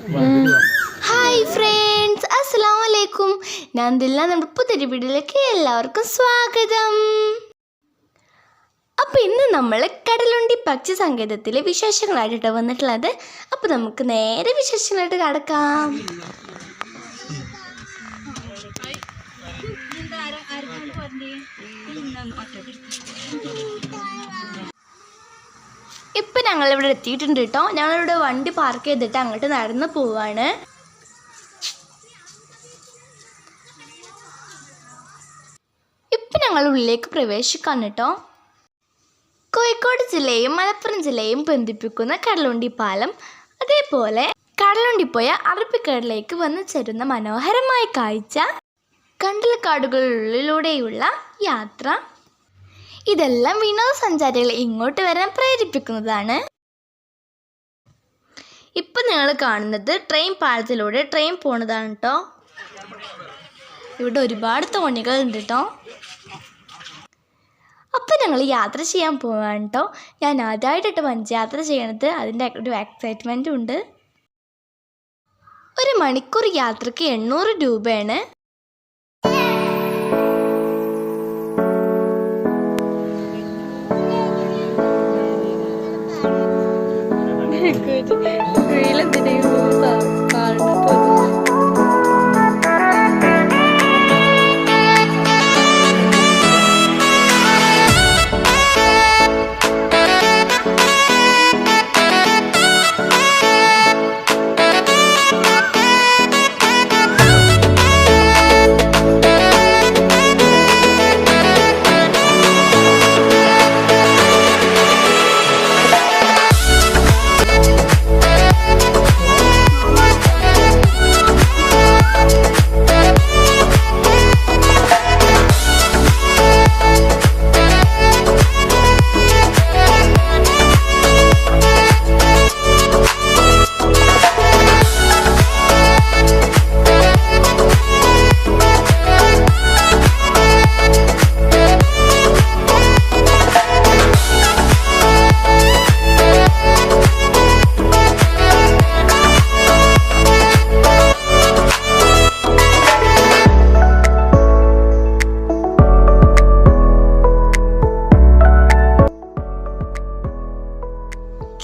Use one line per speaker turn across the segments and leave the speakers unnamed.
Hi friends, അസ്സലാമു അലൈക്കും. ഞാൻ ദിൽന. നമ്മുടെ പുതിയൊരു വീഡിയോയിലേക്ക് എല്ലാവർക്കും സ്വാഗതം. അപ്പോൾ ഇന്ന് നമ്മൾ കടലുണ്ടി പക്ഷി സങ്കേതത്തിലെ വിശേഷങ്ങളായിട്ടാണ് വന്നിട്ടുള്ളത്. അപ്പോൾ നമുക്ക് നേരെ വിശേഷങ്ങളായിട്ട് കടക്കാം. ഇപ്പം ഞങ്ങളിവിടെ എത്തിയിട്ടുണ്ട് കേട്ടോ. ഞങ്ങളിവിടെ വണ്ടി പാർക്ക് ചെയ്തിട്ട് അങ്ങോട്ട് നടന്ന് പോവാണ്. ഇപ്പം ഞങ്ങൾ ഉള്ളിലേക്ക് പ്രവേശിക്കാൻ കേട്ടോ. കോഴിക്കോട് ജില്ലയും മലപ്പുറം ജില്ലയും ബന്ധിപ്പിക്കുന്ന കടലുണ്ടി പാലം, അതേപോലെ കടലുണ്ടിപ്പോയ അറബിക്കടലിലേക്ക് വന്നു ചേരുന്ന മനോഹരമായ കാഴ്ച, കണ്ടൽക്കാടുകളിലൂടെയുള്ള യാത്ര, ഇതെല്ലാം വിനോദസഞ്ചാരികളെ ഇങ്ങോട്ട് വരാൻ പ്രേരിപ്പിക്കുന്നതാണ്. ഇപ്പം നിങ്ങൾ കാണുന്നത് ട്രെയിൻ പാലത്തിലൂടെ ട്രെയിൻ പോണതാണ് കേട്ടോ. ഇവിടെ ഒരുപാട് തോണികൾ ഉണ്ട് കേട്ടോ. അപ്പം ഞങ്ങൾ യാത്ര ചെയ്യാൻ പോവാണ് കേട്ടോ. ഞാൻ ആദ്യമായിട്ടിട്ട് വഞ്ചി യാത്ര ചെയ്യണത്, അതിൻ്റെ ഒരു എക്സൈറ്റ്മെൻറ്റും ഉണ്ട്. 1 മണിക്കൂർ യാത്രയ്ക്ക് 800 രൂപയാണ്.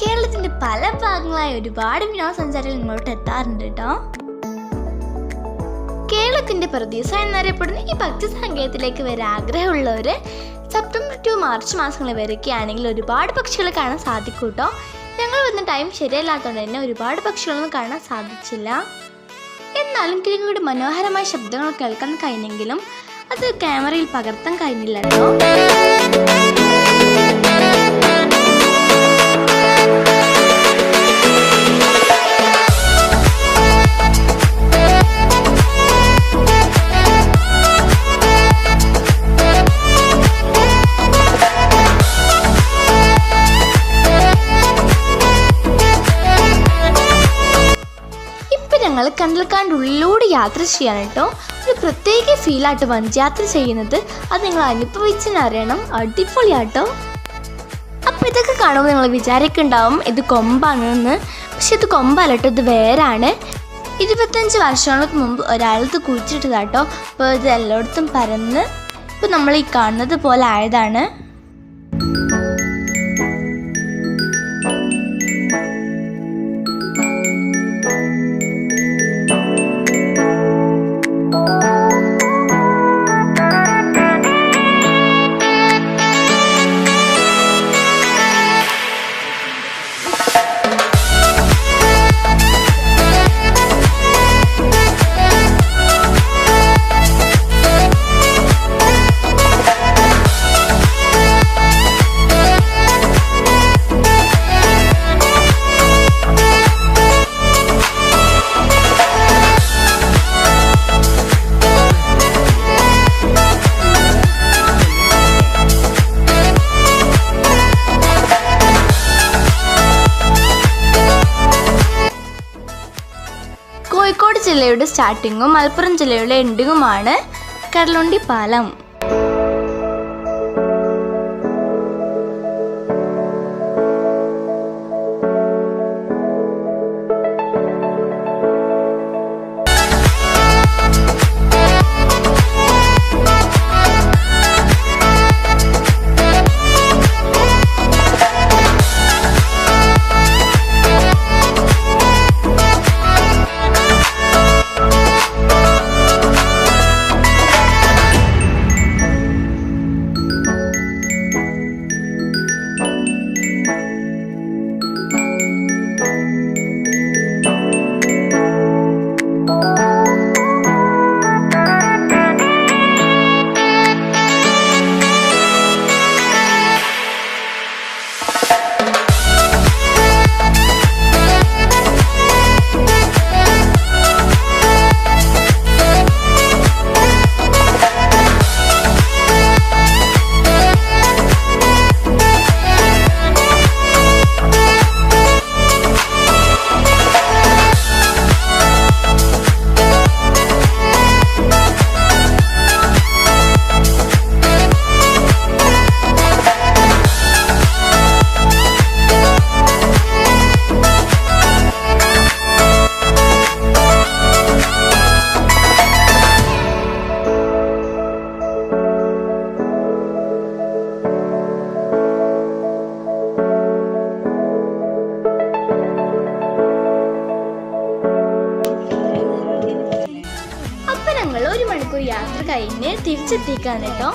കേരളത്തിൻ്റെ പല ഭാഗങ്ങളായ ഒരുപാട് വിനോദസഞ്ചാരികൾ ഇങ്ങോട്ട് എത്താറുണ്ട് കേട്ടോ. കേരളത്തിൻ്റെ പ്രതീസ എന്നറിയപ്പെടുന്ന ഈ പക്ഷി സങ്കേതത്തിലേക്ക് വരാൻ ആഗ്രഹമുള്ളവർ സെപ്റ്റംബർ ടു മാർച്ച് മാസങ്ങളിൽ വരികയാണെങ്കിൽ ഒരുപാട് പക്ഷികളെ കാണാൻ സാധിക്കും കേട്ടോ. ഞങ്ങൾ വന്ന ടൈം ശരിയല്ലാത്തതുകൊണ്ട് തന്നെ ഒരുപാട് പക്ഷികളൊന്നും കാണാൻ സാധിച്ചില്ല. എന്നാലും കിളികളുടെ മനോഹരമായ ശബ്ദങ്ങൾ കേൾക്കാൻ കഴിഞ്ഞെങ്കിലും അത് ക്യാമറയിൽ പകർത്താൻ കഴിഞ്ഞില്ല കേട്ടോ. ഞങ്ങൾ കണ്ടൽക്കാടിൻ്റെ ഉള്ളിലൂടെ യാത്ര ചെയ്യാൻ കേട്ടോ. ഒരു പ്രത്യേക ഫീലായിട്ട് വഞ്ചി യാത്ര ചെയ്യുന്നത്, അത് നിങ്ങൾ അനുഭവിച്ചറിയണം. അടിപൊളിയാട്ടോ. അപ്പോൾ ഇതൊക്കെ കാണുമ്പോൾ നിങ്ങൾ വിചാരിക്കുന്നുണ്ടാവും ഇത് കൊമ്പാണെന്ന്. പക്ഷെ ഇത് കൊമ്പല്ല കേട്ടോ, ഇത് വേരാണ്. 25 വർഷങ്ങൾക്ക് മുമ്പ് ഒരാളത് കുഴിച്ചിട്ടതാട്ടോ. അപ്പോൾ ഇത് എല്ലായിടത്തും പരന്ന് ഇപ്പോൾ നമ്മൾ ഈ കാണുന്നത് പോലെ ആയതാണ്. കോഴിക്കോട് ജില്ലയുടെ സ്റ്റാർട്ടിങ്ങും മലപ്പുറം ജില്ലയുടെ എൻഡിങ്ങുമാണ് കടലുണ്ടി പാലം. മണിക്കൂർ യാത്ര കഴിഞ്ഞ് തിരിച്ചെത്തിക്കാണ് കേട്ടോ.